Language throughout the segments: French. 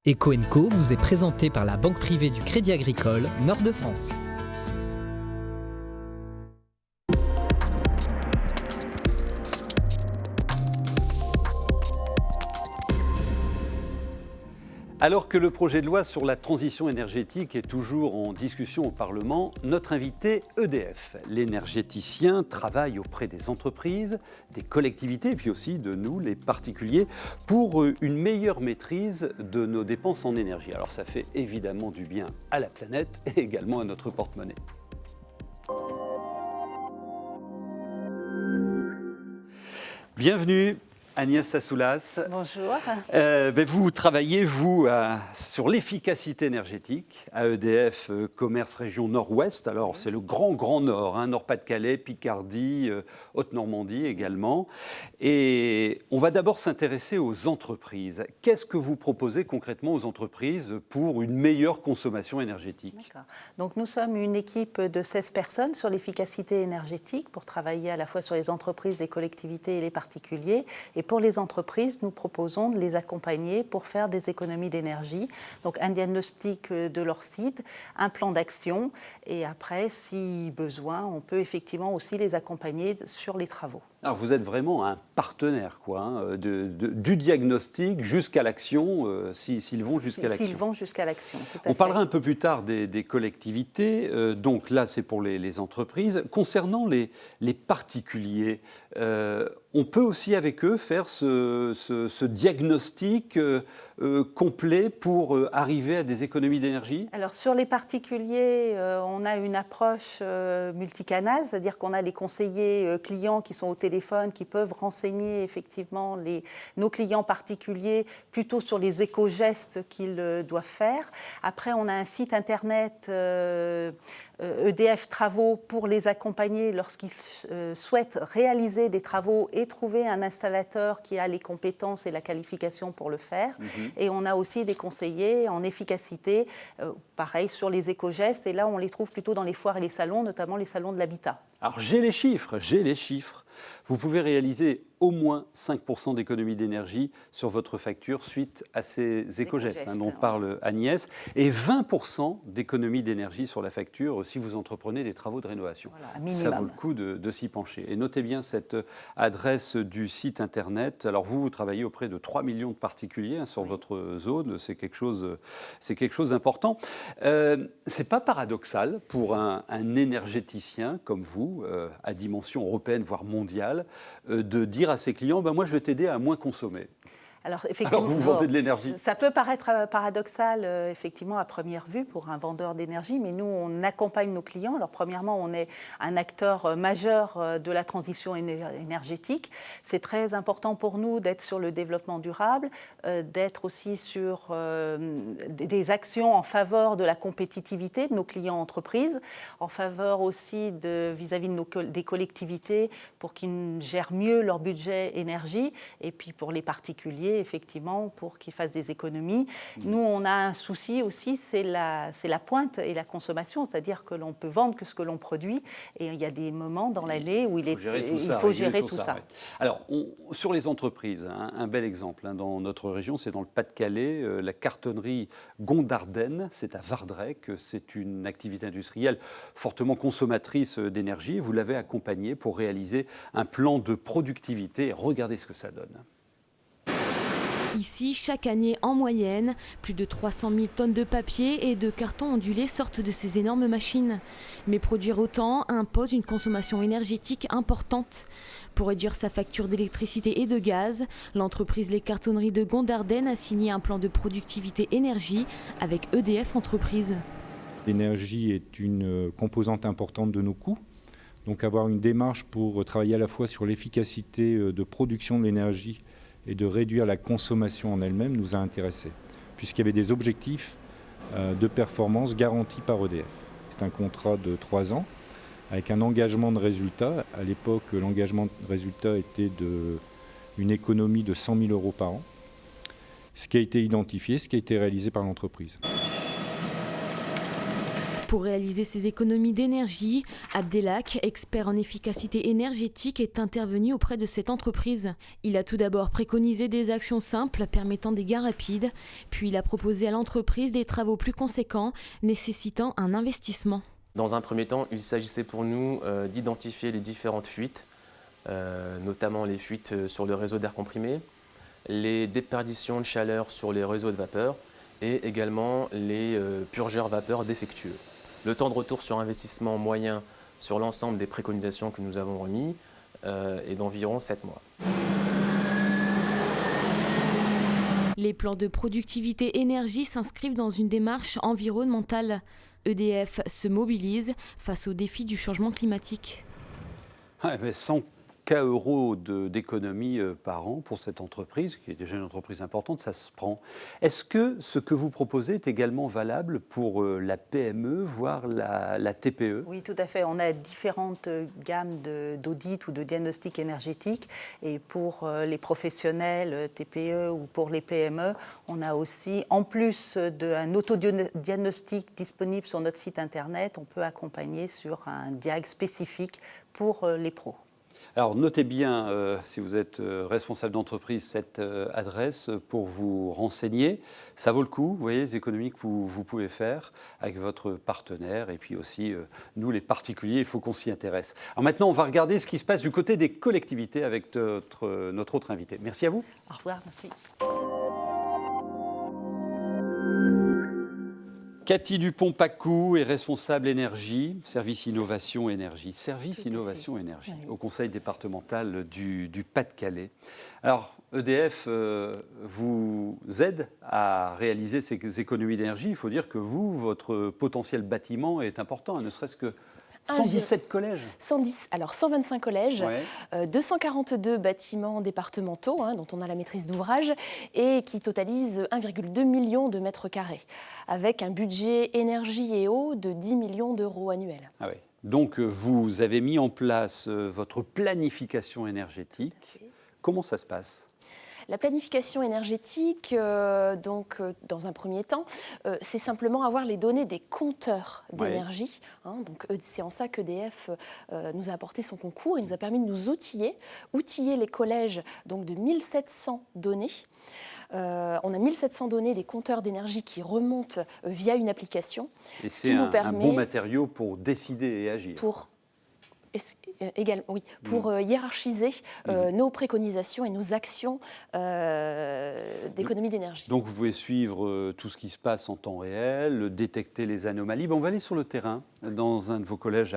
Eco & Co vous est présenté par la Banque privée du Crédit Agricole Nord de France. Alors que le projet de loi sur la transition énergétique est toujours en discussion au Parlement, notre invité EDF, l'énergéticien, travaille auprès des entreprises, des collectivités et puis aussi de nous, les particuliers, pour une meilleure maîtrise de nos dépenses en énergie. Alors ça fait évidemment du bien à la planète et également à notre porte-monnaie. Bienvenue. Agnès Sassoulas. Bonjour. Vous travaillez, sur l'efficacité énergétique à EDF Commerce Région Nord-Ouest. Alors, c'est le grand Nord, Nord-Pas-de-Calais, Picardie, Haute-Normandie également. Et on va d'abord s'intéresser aux entreprises. Qu'est-ce que vous proposez concrètement aux entreprises pour une meilleure consommation énergétique ? D'accord. Donc, nous sommes une équipe de 16 personnes sur l'efficacité énergétique pour travailler à la fois sur les entreprises, les collectivités et les particuliers. Et pour les entreprises, nous proposons de les accompagner pour faire des économies d'énergie. Donc, un diagnostic de leur site, un plan d'action. Et après, si besoin, on peut effectivement aussi les accompagner sur les travaux. Alors, vous êtes vraiment un partenaire, du diagnostic jusqu'à l'action, s'ils vont jusqu'à l'action. S'ils vont jusqu'à l'action, tout à fait. On parlera un peu plus tard des collectivités, donc là c'est pour les entreprises. Concernant les particuliers, on peut aussi avec eux faire ce diagnostic complet pour arriver à des économies d'énergie ? Alors sur les particuliers, on a une approche multicanale, c'est-à-dire qu'on a les conseillers clients qui sont au téléphone, qui peuvent renseigner effectivement nos clients particuliers plutôt sur les éco-gestes qu'ils doivent faire. Après, on a un site internet EDF Travaux pour les accompagner lorsqu'ils souhaitent réaliser des travaux et trouver un installateur qui a les compétences et la qualification pour le faire. Et on a aussi des conseillers en efficacité, pareil sur les éco-gestes. Et là, on les trouve plutôt dans les foires et les salons, notamment les salons de l'habitat. Alors j'ai les chiffres. Vous pouvez réaliser au moins 5% d'économie d'énergie sur votre facture suite à ces éco-gestes dont parle Agnès, et 20% d'économie d'énergie sur la facture si vous entreprenez des travaux de rénovation. Voilà, ça vaut le coup de s'y pencher. Et notez bien cette adresse du site internet. Alors vous travaillez auprès de 3 millions de particuliers sur votre zone, c'est quelque chose d'important. C'est pas paradoxal pour un énergéticien comme vous, à dimension européenne voire mondiale, de dire à ses clients, moi je vais t'aider à moins consommer. Alors, effectivement, vous vendez de l'énergie. Ça peut paraître paradoxal, effectivement, à première vue pour un vendeur d'énergie, mais nous, on accompagne nos clients. Alors, premièrement, on est un acteur majeur de la transition énergétique. C'est très important pour nous d'être sur le développement durable, d'être aussi sur des actions en faveur de la compétitivité de nos clients entreprises, en faveur aussi vis-à-vis des collectivités pour qu'ils gèrent mieux leur budget énergie, et puis pour les particuliers, effectivement, pour qu'ils fassent des économies. Nous, on a un souci aussi, c'est la pointe et la consommation, c'est-à-dire que l'on peut vendre que ce que l'on produit, et il y a des moments dans l'année où il faut gérer tout ça. Ouais. Alors, sur les entreprises, un bel exemple dans notre région, c'est dans le Pas-de-Calais, la cartonnerie Gondardenne, c'est à Vardrec, c'est une activité industrielle fortement consommatrice d'énergie. Vous l'avez accompagnée pour réaliser un plan de productivité. Regardez ce que ça donne. Ici, chaque année, en moyenne, plus de 300 000 tonnes de papier et de carton ondulé sortent de ces énormes machines. Mais produire autant impose une consommation énergétique importante. Pour réduire sa facture d'électricité et de gaz, l'entreprise Les Cartonneries de Gondardenne a signé un plan de productivité énergie avec EDF Entreprises. L'énergie est une composante importante de nos coûts. Donc avoir une démarche pour travailler à la fois sur l'efficacité de production de l'énergie et de réduire la consommation en elle-même nous a intéressés, puisqu'il y avait des objectifs de performance garantis par EDF. C'est un contrat de 3 ans, avec un engagement de résultat. À l'époque, l'engagement de résultat était une économie de 100 000 € par an, ce qui a été identifié, ce qui a été réalisé par l'entreprise. Pour réaliser ces économies d'énergie, Abdelak, expert en efficacité énergétique, est intervenu auprès de cette entreprise. Il a tout d'abord préconisé des actions simples permettant des gains rapides, puis il a proposé à l'entreprise des travaux plus conséquents nécessitant un investissement. Dans un premier temps, il s'agissait pour nous d'identifier les différentes fuites, notamment les fuites sur le réseau d'air comprimé, les déperditions de chaleur sur les réseaux de vapeur et également les purgeurs vapeur défectueux. Le temps de retour sur investissement moyen sur l'ensemble des préconisations que nous avons remis est d'environ 7 mois. Les plans de productivité énergie s'inscrivent dans une démarche environnementale. EDF se mobilise face aux défis du changement climatique. Ouais, mais 100K € d'économie par an pour cette entreprise, qui est déjà une entreprise importante, ça se prend. Est-ce que ce que vous proposez est également valable pour la PME, voire la TPE? Oui, tout à fait. On a différentes gammes d'audits ou de diagnostics énergétiques. Et pour les professionnels TPE ou pour les PME, on a aussi, en plus d'un autodiagnostic disponible sur notre site internet, on peut accompagner sur un diag spécifique pour les pros. Alors notez bien, si vous êtes responsable d'entreprise, cette adresse pour vous renseigner. Ça vaut le coup, vous voyez, les économies que vous pouvez faire avec votre partenaire. Et puis aussi, nous les particuliers, il faut qu'on s'y intéresse. Alors maintenant, on va regarder ce qui se passe du côté des collectivités avec notre autre invité. Merci à vous. Au revoir, merci. Cathy Dupont-Pacou est responsable énergie, service innovation énergie. Service innovation énergie, oui. Au conseil départemental du Pas-de-Calais. Alors, EDF vous aide à réaliser ces économies d'énergie. Il faut dire que vous, votre potentiel bâtiment est important, ne serait-ce que 117 collèges. 125 collèges, ouais. 242 bâtiments départementaux dont on a la maîtrise d'ouvrage et qui totalisent 1,2 million de mètres carrés, avec un budget énergie et eau de 10 millions d'euros annuels. Ah oui. Donc vous avez mis en place votre planification énergétique. Comment ça se passe ? La planification énergétique, dans un premier temps, c'est simplement avoir les données des compteurs d'énergie. Donc, c'est en ça qu'EDF nous a apporté son concours. Il nous a permis de nous outiller les collèges donc de 1700 données. On a 1700 données des compteurs d'énergie qui remontent via une application. Et c'est un bon matériau pour décider et agir. Pour hiérarchiser nos préconisations et nos actions d'économie d'énergie. Donc vous pouvez suivre tout ce qui se passe en temps réel, détecter les anomalies. On va aller sur le terrain, dans un de vos collèges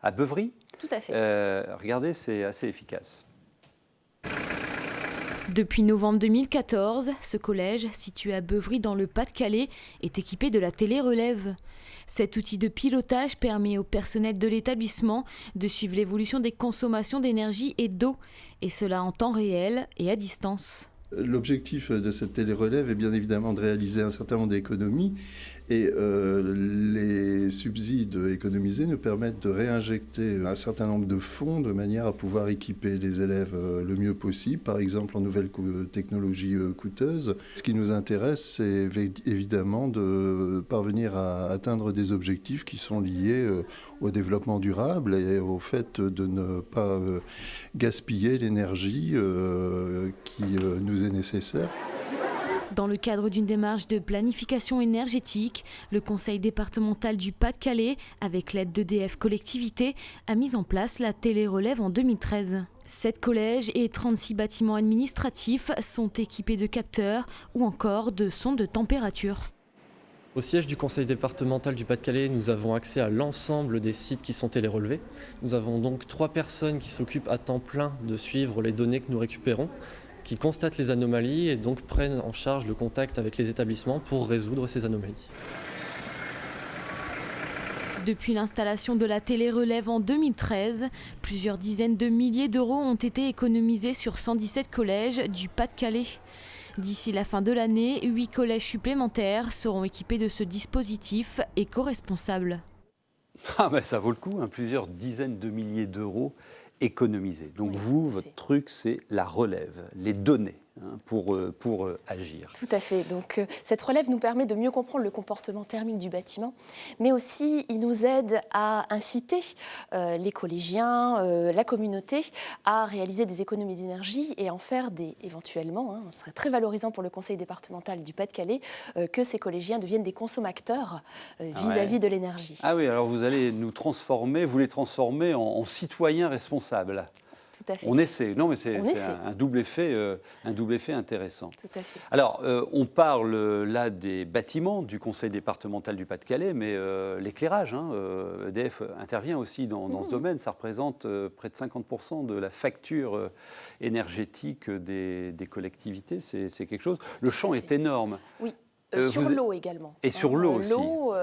à Beuvry. Tout à fait. Regardez, c'est assez efficace. Depuis novembre 2014, ce collège, situé à Beuvry dans le Pas-de-Calais, est équipé de la télérelève. Cet outil de pilotage permet au personnel de l'établissement de suivre l'évolution des consommations d'énergie et d'eau, et cela en temps réel et à distance. L'objectif de cette télérelève est bien évidemment de réaliser un certain nombre d'économies et les subsides économisés nous permettent de réinjecter un certain nombre de fonds de manière à pouvoir équiper les élèves le mieux possible, par exemple en nouvelles technologies coûteuses. Ce qui nous intéresse, c'est évidemment de parvenir à atteindre des objectifs qui sont liés au développement durable et au fait de ne pas gaspiller l'énergie qui nous est nécessaire. Dans le cadre d'une démarche de planification énergétique, le conseil départemental du Pas-de-Calais, avec l'aide d'EDF Collectivité, a mis en place la télérelève en 2013. 7 collèges et 36 bâtiments administratifs sont équipés de capteurs ou encore de sondes de température. Au siège du conseil départemental du Pas-de-Calais, nous avons accès à l'ensemble des sites qui sont télérelevés. Nous avons donc 3 personnes qui s'occupent à temps plein de suivre les données que nous récupérons, qui constatent les anomalies et donc prennent en charge le contact avec les établissements pour résoudre ces anomalies. Depuis l'installation de la télérelève en 2013, plusieurs dizaines de milliers d'euros ont été économisés sur 117 collèges du Pas-de-Calais. D'ici la fin de l'année, 8 collèges supplémentaires seront équipés de ce dispositif éco-responsable. Ah ben ça vaut le coup, plusieurs dizaines de milliers d'euros économisés. Donc vous, votre truc, c'est la relève, les données. pour agir. Tout à fait. Donc, cette relève nous permet de mieux comprendre le comportement thermique du bâtiment, mais aussi il nous aide à inciter les collégiens, la communauté, à réaliser des économies d'énergie et en faire éventuellement, ce serait très valorisant pour le conseil départemental du Pas-de-Calais, que ces collégiens deviennent des consommateurs vis-à-vis de l'énergie. Ah oui, alors vous allez nous transformer, vous les transformer en citoyens responsables. Tout à fait. On essaie. Non, mais c'est essaie. un double effet intéressant. Tout à fait. Alors, on parle là des bâtiments du conseil départemental du Pas-de-Calais, mais l'éclairage, EDF intervient aussi dans ce domaine. Ça représente près de 50% de la facture énergétique des collectivités. C'est quelque chose. Le champ est énorme. Oui. Sur l'eau également. Et sur l'eau aussi. L'eau,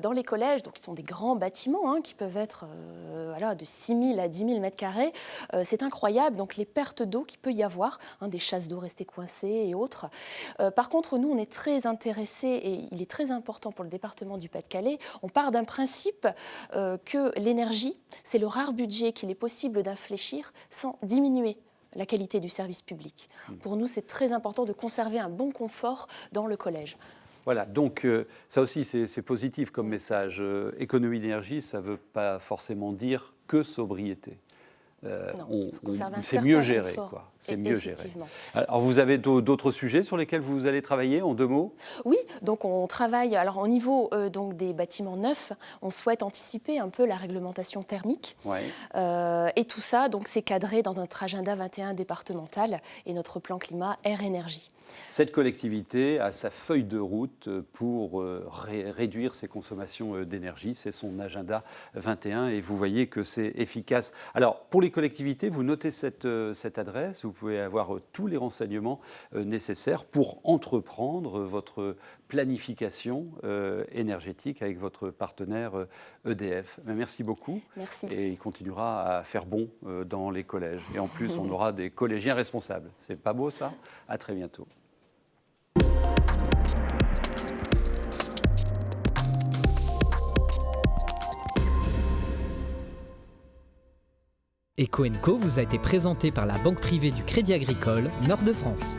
dans les collèges, donc, qui sont des grands bâtiments qui peuvent être de 6 000 à 10 000 mètres carrés. C'est incroyable, donc les pertes d'eau qu'il peut y avoir, des chasses d'eau restées coincées et autres. Par contre, nous, on est très intéressés, et il est très important pour le département du Pas-de-Calais, on part d'un principe que l'énergie, c'est le rare budget qu'il est possible d'infléchir sans diminuer la qualité du service public. Pour nous, c'est très important de conserver un bon confort dans le collège. Voilà, donc ça aussi c'est positif comme message. Économie d'énergie, ça ne veut pas forcément dire que sobriété. C'est mieux géré, quoi. C'est mieux géré. Alors, vous avez d'autres sujets sur lesquels vous allez travailler, en 2 mots ? Oui, donc on travaille. Alors, au niveau donc des bâtiments neufs, on souhaite anticiper un peu la réglementation thermique. Ouais. Et tout ça, donc, c'est cadré dans notre agenda 21 départemental et notre plan climat air-énergie. Cette collectivité a sa feuille de route pour réduire ses consommations d'énergie. C'est son agenda 21 et vous voyez que c'est efficace. Alors, pour les collectivités, vous notez cette adresse. Vous pouvez avoir tous les renseignements nécessaires pour entreprendre votre planification énergétique avec votre partenaire EDF. Merci beaucoup. Merci. Et il continuera à faire bon dans les collèges. Et en plus, on aura des collégiens responsables. C'est pas beau ça ? À très bientôt. Eco & Co vous a été présenté par la banque privée du Crédit Agricole Nord de France.